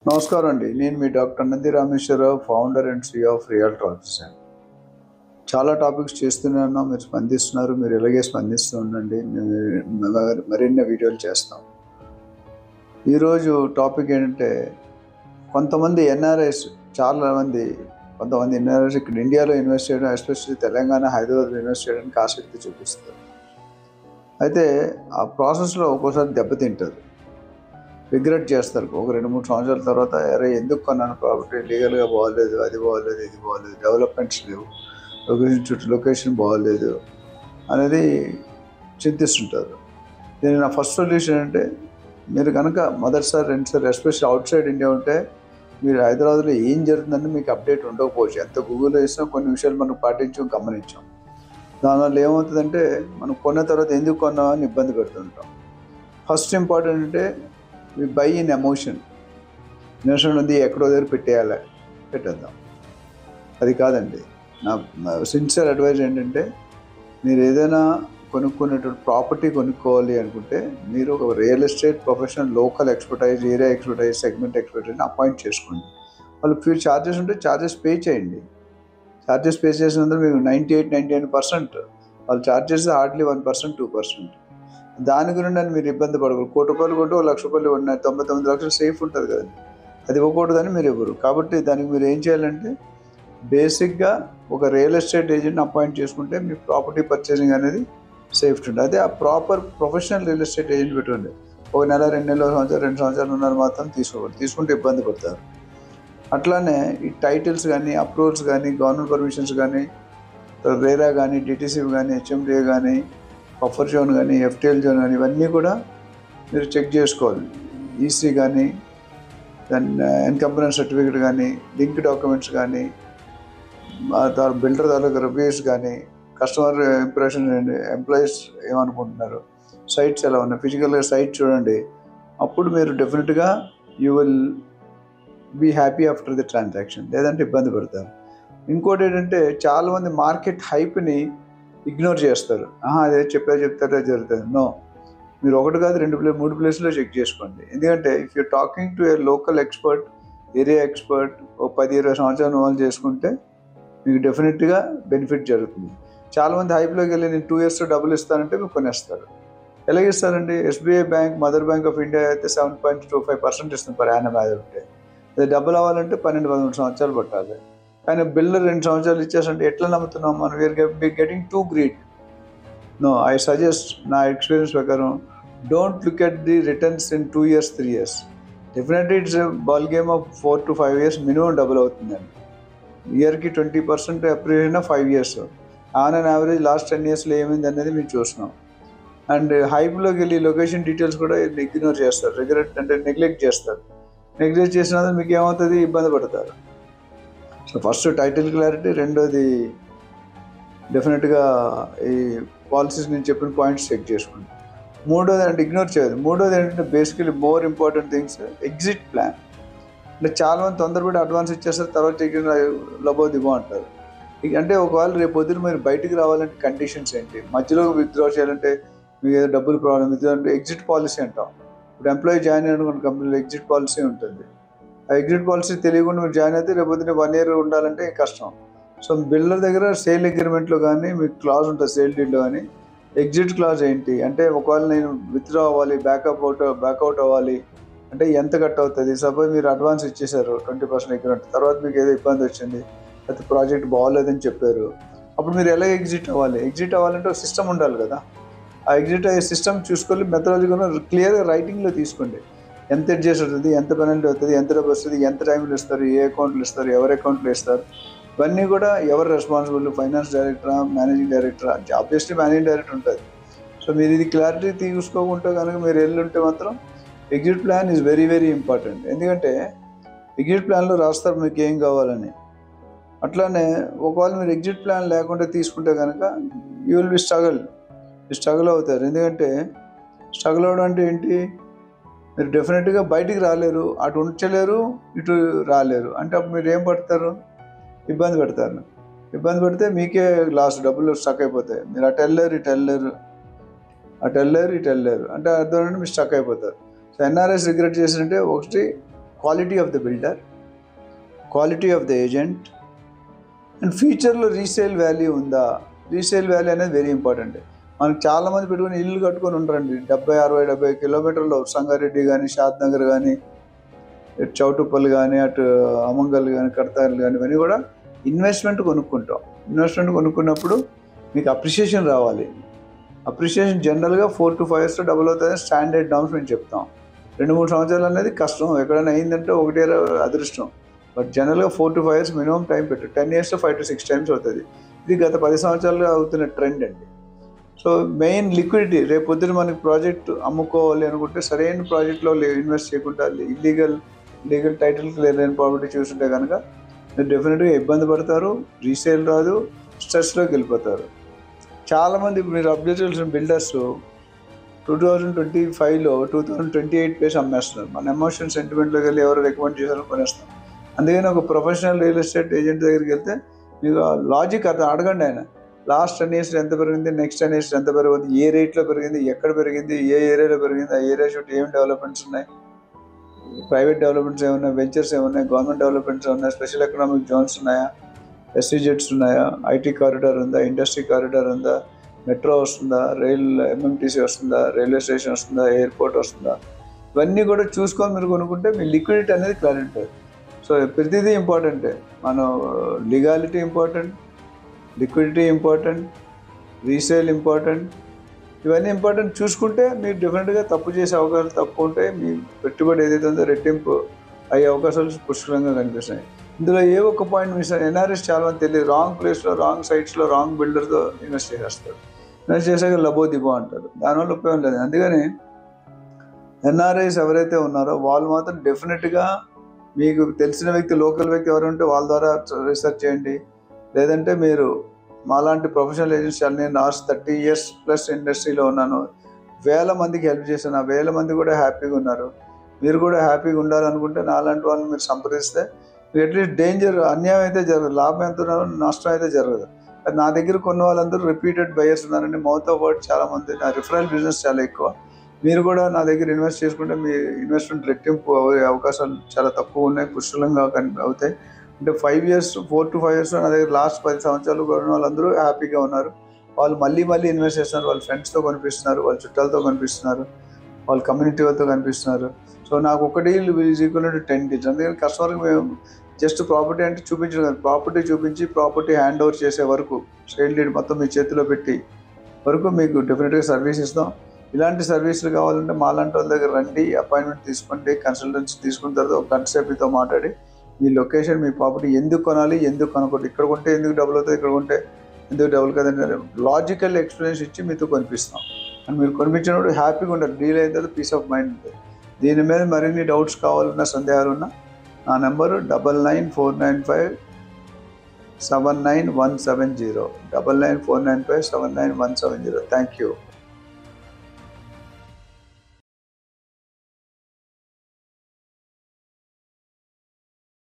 నమస్కారం అండి. నేను మీ doctor Nandi Rameshwara Rao, founder and CEO of realtor officer. చాలా టాపిక్స్ చేస్తూనే ఉన్నాం. మీరు స్పందిస్తున్నారు. మీరు ఇలాగే స్పందిస్తూ ఉండండి. మరిన్ని వీడియోలు చేస్తాం. ఈరోజు టాపిక్ ఏంటంటే, కొంతమంది ఎన్ఆర్ఐస్ కొంతమంది ఎన్ఆర్ఐస్ ఇక్కడ ఇండియాలో ఇన్వెస్ట్ చేయడం, ఎస్పెషల్లీ తెలంగాణ, హైదరాబాద్లో ఇన్వెస్ట్ చేయడానికి ఆసక్తి చూపిస్తారు. అయితే ఆ ప్రాసెస్లో ఒక్కోసారి దెబ్బతింటారు, రిగ్రెట్ చేస్తారు. ఒక 2-3 సంవత్సరాల తర్వాత అరే ఎందుకు కొన్నాను ప్రాపర్టీ, లీగల్గా బాగోలేదు, అది బాగోలేదు, ఇది బాగోలేదు, డెవలప్మెంట్స్ లేవు, లొకేషన్ బాగోలేదు అనేది చింతిస్తుంటారు. దీని నా ఫస్ట్ సొల్యూషన్ అంటే, మీరు కనుక మొదటిసారి 2సారి ఎస్పెషల్లీ అవుట్ సైడ్ ఇండియా ఉంటే, మీరు హైదరాబాద్లో ఏం జరుగుతుందని మీకు అప్డేట్ ఉండకపోవచ్చు. ఎంత గూగుల్లో వేసినా కొన్ని విషయాలు మనం గమనించాం. దానివల్ల ఏమవుతుందంటే, మనం కొన్న తర్వాత ఎందుకు కొన్నామని ఇబ్బంది పెడుతుంటాం. ఫస్ట్ ఇంపార్టెంట్ అంటే, we buy in ఎమోషన్ ఉంది, ఎక్కడో దగ్గర పెట్టేద్దాం. అది కాదండి. నా సిన్సియర్ అడ్వైజ్ ఏంటంటే, మీరు ఏదైనా కొనుక్కునేటువంటి ప్రాపర్టీ కొనుక్కోవాలి అనుకుంటే, మీరు ఒక real estate professional, local expertise, area expertise, segment ఎక్స్పర్టైజ్ని అపాయింట్ చేసుకోండి. వాళ్ళు ఫ్యూ ఛార్జెస్ ఉంటే ఛార్జెస్ పే చేయండి. ఛార్జెస్ పే చేసినందుకు మీకు 98-99% వాళ్ళు ఛార్జెస్ హార్డ్లీ 1%, 2%. దాని గురించి మీరు ఇబ్బంది పడకూడదు. ₹1,00,000 కొంటే ₹1,00,000 ఉన్నాయి, 99 లక్షలు సేఫ్ ఉంటుంది కదండి. అది ఇవ్వకూడదని మీరు ఇవ్వరు. కాబట్టి దానికి మీరు ఏం చేయాలంటే, బేసిక్గా ఒక రియల్ ఎస్టేట్ ఏజెంట్ని అపాయింట్ చేసుకుంటే మీ ప్రాపర్టీ పర్చేసింగ్ అనేది సేఫ్టీ ఉంటుంది. అదే ఆ proper professional real estate agent పెట్టుకోండి. ఒక నెల, 2 నెలలు, సంవత్సరం, 2 సంవత్సరాలు ఉన్నారు మాత్రం తీసుకోకూడదు. తీసుకుంటే ఇబ్బంది పడతారు. అట్లానే ఈ టైటిల్స్ కానీ, అప్రూవల్స్ కానీ, గవర్నమెంట్ పర్మిషన్స్ కానీ, రేరా కానీ, డిటిసి కానీ, HMDA కానీ, బఫర్ జోన్ కానీ, FTL జోన్ కానీ, ఇవన్నీ కూడా మీరు చెక్ చేసుకోవాలి. ఈసీ కానీ, దాని ఎన్కంబరెన్స్ సర్టిఫికేట్ కానీ, లింక్ డాక్యుమెంట్స్ కానీ, బిల్డర్ తాలూకు రివ్యూస్ కానీ, కస్టమర్ ఇంప్రెషన్, ఎంప్లాయీస్ ఏమనుకుంటున్నారు, సైట్స్ ఎలా ఉన్నాయి, ఫిజికల్గా సైట్ చూడండి. అప్పుడు మీరు డెఫినెట్గా you will be happy after the transaction. లేదంటే ఇబ్బంది పడతారు. ఇంకోటి ఏంటంటే, చాలామంది మార్కెట్ హైప్ని ఇగ్నోర్ చేస్తారు. అదే చెప్తారే జరుగుతుంది. నో, మీరు 1 కాదు 2 3 ప్లేస్లో చెక్ చేసుకోండి. ఎందుకంటే if you talking to A local expert, area expert, 10-20 సంవత్సరాలు ఇన్వాల్వ్ చేసుకుంటే మీకు డెఫినెట్గా బెనిఫిట్ జరుగుతుంది. చాలామంది హైప్లోకి వెళ్ళి నేను 2 years డబ్బులు ఇస్తానంటే మీకు కొనేస్తారు. ఎలాగ ఇస్తారండి? SBI bank, mother bank of India అయితే 7.25% ఇస్తుంది పర్ యానం యావరేజ్. అది డబ్బులు అవ్వాలంటే 12-13 సంవత్సరాలు పట్టాలి. కానీ బిల్డర్ 2 సంవత్సరాలు ఇచ్చేసంటే ఎట్లా నమ్ముతున్నాం మనం? We're getting too greed. No, I suggest, నా ఎక్స్పీరియన్స్ ప్రకారం, don't look at the returns in 2 years, 3 years. Definitely it's ball game of 4 to 5 years minimum double అవుతుందండి. ఇయర్కి 20% appreciation 5 years. On and average last 10 yearsలో ఏమైంది అనేది మేము చూస్తున్నాం. And హైప్లోకి వెళ్ళి లొకేషన్ డీటెయిల్స్ కూడా ఇగ్నోర్ చేస్తారు, నెగ్లెక్ట్ చేస్తారు. నెగ్లెక్ట్ చేసినందుకు మీకు ఏమవుతుంది? ఇబ్బంది పడతారు. సో ఫస్ట్ టైటిల్ క్లారిటీ, రెండోది డెఫినెట్గా ఈ పాలసీస్ నేను చెప్పిన పాయింట్స్ చెక్ చేసుకోండి. మూడోది అంటే ఇగ్నోర్ చేయదు. మూడోది ఏంటంటే, basically more important things, exit plan. అంటే చాలామంది తొందరపడి అడ్వాన్స్ ఇచ్చేస్తారు, తర్వాత లబోదిబో అంటారు. అంటే ఒకవేళ రేపు పొద్దున మీరు బయటికి రావాలంటే కండిషన్స్ ఏంటి, మధ్యలో విత్డ్రా చేయాలంటే మీకు ఏదో డబ్బులు ప్రాబ్లం, అంటే ఎగ్జిట్ పాలసీ అంటాం. ఇప్పుడు ఎంప్లాయీ జాయిన్ అయిన కంపెనీలో ఎగ్జిట్ పాలసీ ఉంటుంది. ఆ ఎగ్జిట్ పాలసీ తెలియకుండా మీరు జాయిన్ అయితే రేపు పొద్దున్న 1 year ఉండాలంటే కష్టం. సో బిల్డర్ దగ్గర సేల్ అగ్రిమెంట్లో కానీ మీకు క్లాజ్ ఉంటుంది, సేల్ డీడ్లో కానీ. ఎగ్జిట్ క్లాజ్ ఏంటి అంటే, ఒకవేళ నేను విత్డ్రా అవ్వాలి, బ్యాక్అవుట్ అవ్వాలి అంటే ఎంత కట్ అవుతుంది? సపోజ్ మీరు అడ్వాన్స్ ఇచ్చేసారు 20% అగ్రిమెంట్, తర్వాత మీకు ఏదో ఇబ్బంది వచ్చింది, అయితే ప్రాజెక్ట్ బాగోలేదని చెప్పారు. అప్పుడు మీరు ఎలా ఎగ్జిట్ అవ్వాలి? ఎగ్జిట్ అవ్వాలంటే ఒక సిస్టమ్ ఉండాలి కదా. ఆ ఎగ్జిట్ అయ్యే సిస్టమ్ చూసుకొని మెథడాలజీగా క్లియర్గా రైటింగ్లో తీసుకోండి. ఎంత అడ్జస్ట్ అవుతుంది, ఎంత పెనాల్టీ అవుతుంది, ఎంత డబ్బు వస్తుంది, ఎంత టైంలో ఇస్తారు, ఏ అకౌంట్లో ఇస్తారు, ఎవరి అకౌంట్లో ఇస్తారు, ఇవన్నీ కూడా ఎవరు రెస్పాన్సిబుల్, ఫైనాన్స్ డైరెక్టరా, మేనేజింగ్ డైరెక్టరా? ఆబ్వియస్లీ మేనేజింగ్ డైరెక్టర్ ఉంటుంది. సో మీరు ఇది క్లారిటీ తీసుకోకుంటే కనుక మీరు వెళ్ళుంటే మాత్రం exit plan is very very important. ఎందుకంటే ఎగ్జిట్ ప్లాన్లో రాస్తారు మీకు ఏం కావాలని. అట్లానే ఒకవేళ మీరు ఎగ్జిట్ ప్లాన్ లేకుండా తీసుకుంటే కనుక యూ విల్ బి స్ట్రగుల్ అవుతారు. ఎందుకంటే స్ట్రగుల్ అవ్వడం అంటే ఏంటి? మీరు డెఫినెట్గా బయటికి రాలేరు, అటు ఉంచలేరు, ఇటు రాలేరు. అంటే అప్పుడు మీరు ఏం పడతారు? ఇబ్బంది పెడితే మీకే లాస్ట్, డబ్బులు స్టక్ అయిపోతాయి. మీరు అటు వెళ్ళలేరు, ఇటు వెళ్ళలేరు అంటే అర్థం మీరు స్టక్ అయిపోతారు. సో ఎన్ఆర్ఐస్ రిగ్రెట్ చేసినట్టే, ఒకటి quality of the builder, quality of the agent, and ఫ్యూచర్లో రీసేల్ వాల్యూ ఉందా. రీసేల్ వాల్యూ అనేది వెరీ ఇంపార్టెంట్. మనకు చాలామంది పెట్టుకుని ఇల్లు కట్టుకొని ఉంటారండి 70 కిలోమీటర్లు, సంగారెడ్డి కానీ, షాద్ నగర్ కానీ, ఇటు చౌటుప్పల్ కానీ, అటు అమంగల్ కానీ, కడతారులు కానీ, ఇవన్నీ కూడా ఇన్వెస్ట్మెంట్ కొనుక్కుంటాం. ఇన్వెస్ట్మెంట్ కొనుక్కున్నప్పుడు మీకు అప్రిషియేషన్ రావాలి. అప్రిషియేషన్ జనరల్గా 4 to 5 years డబుల్ అవుతుంది స్టాండర్డ్ నామ్స్ మేము చెప్తాం. 2-3 సంవత్సరాలు అనేది కష్టం, ఎక్కడైనా అయిందంటే 1 అదృష్టం. బట్ జనరల్గా 4 to 5 years మినిమం టైం పెట్టు. 10 years 5 to 6 times అవుతుంది. ఇది గత 10 సంవత్సరాలుగా అవుతున్న ట్రెండ్ అండి. So main liquidity. రేపు పొద్దున మనకి ప్రాజెక్ట్ అమ్ముకోవాలి అనుకుంటే సరైన ప్రాజెక్ట్లో ఇన్వెస్ట్ చేయకుండా లీగల్ టైటిల్కి లేని ప్రాపర్టీ చూస్తుంటే కనుక మీరు డెఫినెట్గా ఇబ్బంది పడతారు, రీసేల్ రాదు, స్ట్రెస్లోకి వెళ్ళిపోతారు. చాలామంది మీరు అబ్జర్వ్ చేసిన బిల్డర్స్ 2025లో 2028 పేస్ అమ్మేస్తున్నారు. మన ఎమోషన్ సెంటిమెంట్లోకి వెళ్ళి ఎవరు రికమెండ్ చేశారో కొనేస్తాం. అందుకని ఒక ప్రొఫెషనల్ రియల్ ఎస్టేట్ ఏజెంట్ దగ్గరికి వెళ్తే మీకు లాజిక్ అర్థం అడగండి. ఆయన లాస్ట్ 10 years ఎంత పెరిగింది, నెక్స్ట్ 10 years ఎంత పెరుగుతుంది, ఏ రేట్లో పెరిగింది, ఎక్కడ పెరిగింది, ఏ ఏరియాలో పెరిగింది, ఆ ఏరియా చుట్టూ ఏం డెవలప్మెంట్స్ ఉన్నాయి, ప్రైవేట్ డెవలప్మెంట్స్ ఏమున్నాయి, వెంచర్స్ ఏమున్నాయి, గవర్నమెంట్ డెవలప్మెంట్స్ ఏమున్నాయి, స్పెషల్ ఎకనామిక్ జోన్స్ ఉన్నాయా, SEZs ఉన్నాయా, IT కారిడార్ ఉందా, ఇండస్ట్రీ కారిడార్ ఉందా, మెట్రో వస్తుందా, MMTC వస్తుందా, రైల్వే స్టేషన్ వస్తుందా, ఎయిర్పోర్ట్ వస్తుందా, ఇవన్నీ కూడా చూసుకొని మీరు కొనుక్కుంటే మీ లిక్విడిటీ అనేది క్లారిటీ ఉంటుంది. సో ప్రతిదీ ఇంపార్టెంటే. మనం legality important, liquidity important, resale important, ఇవన్నీ ఇంపార్టెంట్. చూసుకుంటే మీరు డెఫినెట్గా తప్పు చేసే అవకాశాలు తక్కువ ఉంటాయి. మీ పెట్టుబడి ఏదైతే ఉందో రెట్టింపు అయ్యే అవకాశాలు పుష్కలంగా కనిపిస్తున్నాయి. ఇందులో ఏ ఒక్క పాయింట్ మిస్ అయ్యి NRIs చాలామంది తెలియదు. రాంగ్ ప్లేస్లో, రాంగ్ సైట్స్లో, రాంగ్ బిల్డర్తో ఇన్వెస్ట్ చేసేస్తారు. ఇన్వెస్ట్ చేసాక లబో దిబో అంటారు. దానివల్ల ఉపయోగం లేదు. అందుకని NRIs ఎవరైతే ఉన్నారో వాళ్ళు మాత్రం డెఫినెట్గా మీకు తెలిసిన వ్యక్తి, లోకల్ వ్యక్తి ఎవరు ఉంటే వాళ్ళ ద్వారా రీసెర్చ్ చేయండి. లేదంటే మీరు మాలాంటి ప్రొఫెషనల్ ఏజెంట్స్, నేను లాస్ట్ 30 years ప్లస్ ఇండస్ట్రీలో ఉన్నాను, 1000 మందికి హెల్ప్ చేశాను, 1000 మంది కూడా హ్యాపీగా ఉన్నారు. మీరు కూడా హ్యాపీగా ఉండాలనుకుంటే నాలాంటి వాళ్ళని మీరు సంప్రదిస్తే మీకు అట్లీస్ట్ డేంజర్, అన్యాయం అయితే జరగదు, లాభం ఎంత ఉన్నారో నష్టం అయితే జరగదు. అది నా దగ్గర కొన్న వాళ్ళందరూ రిపీటెడ్ బయర్స్ ఉన్నారండి. మౌత్ ఆఫ్ వర్డ్ చాలామంది. నా రిఫరల్ బిజినెస్ చాలా ఎక్కువ. మీరు కూడా నా దగ్గర ఇన్వెస్ట్ చేసుకుంటే మీ ఇన్వెస్ట్మెంట్ రెట్టింపు అవకాశాలు చాలా తక్కువ ఉన్నాయి, పుష్కలంగా అవుతాయి. అంటే 4 to 5 years నా దగ్గర లాస్ట్ 10 సంవత్సరాలు కొన్న వాళ్ళందరూ హ్యాపీగా ఉన్నారు. వాళ్ళు మళ్ళీ ఇన్వెస్ట్ చేస్తున్నారు. వాళ్ళ ఫ్రెండ్స్తో కనిపిస్తున్నారు, వాళ్ళ చుట్టాలతో కనిపిస్తున్నారు, వాళ్ళ కమ్యూనిటీ వాళ్ళతో కనిపిస్తున్నారు. సో నాకు 1 deal is equal to 10 deals. అందుకని కస్టమర్కి మేము జస్ట్ ప్రాపర్టీ అంటే చూపించడం కాదు, ప్రాపర్టీ చూపించి ప్రాపర్టీ హ్యాండ్ ఓవర్ చేసే వరకు, సేల్ డీడ్ మొత్తం మీ చేతిలో పెట్టి వరకు మీకు డెఫినెట్గా సర్వీస్ ఇస్తాం. ఇలాంటి సర్వీసులు కావాలంటే మాలాంటి వాళ్ళ దగ్గర రండి, అపాయింట్మెంట్ తీసుకోండి, కన్సల్టెన్సీ తీసుకున్న తర్వాత ఒక గంట సేపుతో మాట్లాడి మీ లొకేషన్, మీ ప్రాపర్టీ ఎందుకు కొనాలి, ఎందుకు కొనకూడదు, ఇక్కడ కొంటే ఎందుకు డబుల్ అవుతుంది, ఇక్కడ కొంటే ఎందుకు డబుల్ కదండి, లాజికల్ ఎక్స్ప్లెనేషన్ ఇచ్చి మీతో కొనిపిస్తాం. అండ్ మీరు కొనిపించినప్పుడు హ్యాపీగా ఉంటారు. డీల్ అయిన తర్వాత పీస్ ఆఫ్ మైండ్ ఉంటుంది. దీని మీద మరిన్ని డౌట్స్ కావాలన్నా, సందేహాలు ఉన్నా నా నెంబరు 9949579170 9949579170. Thank you.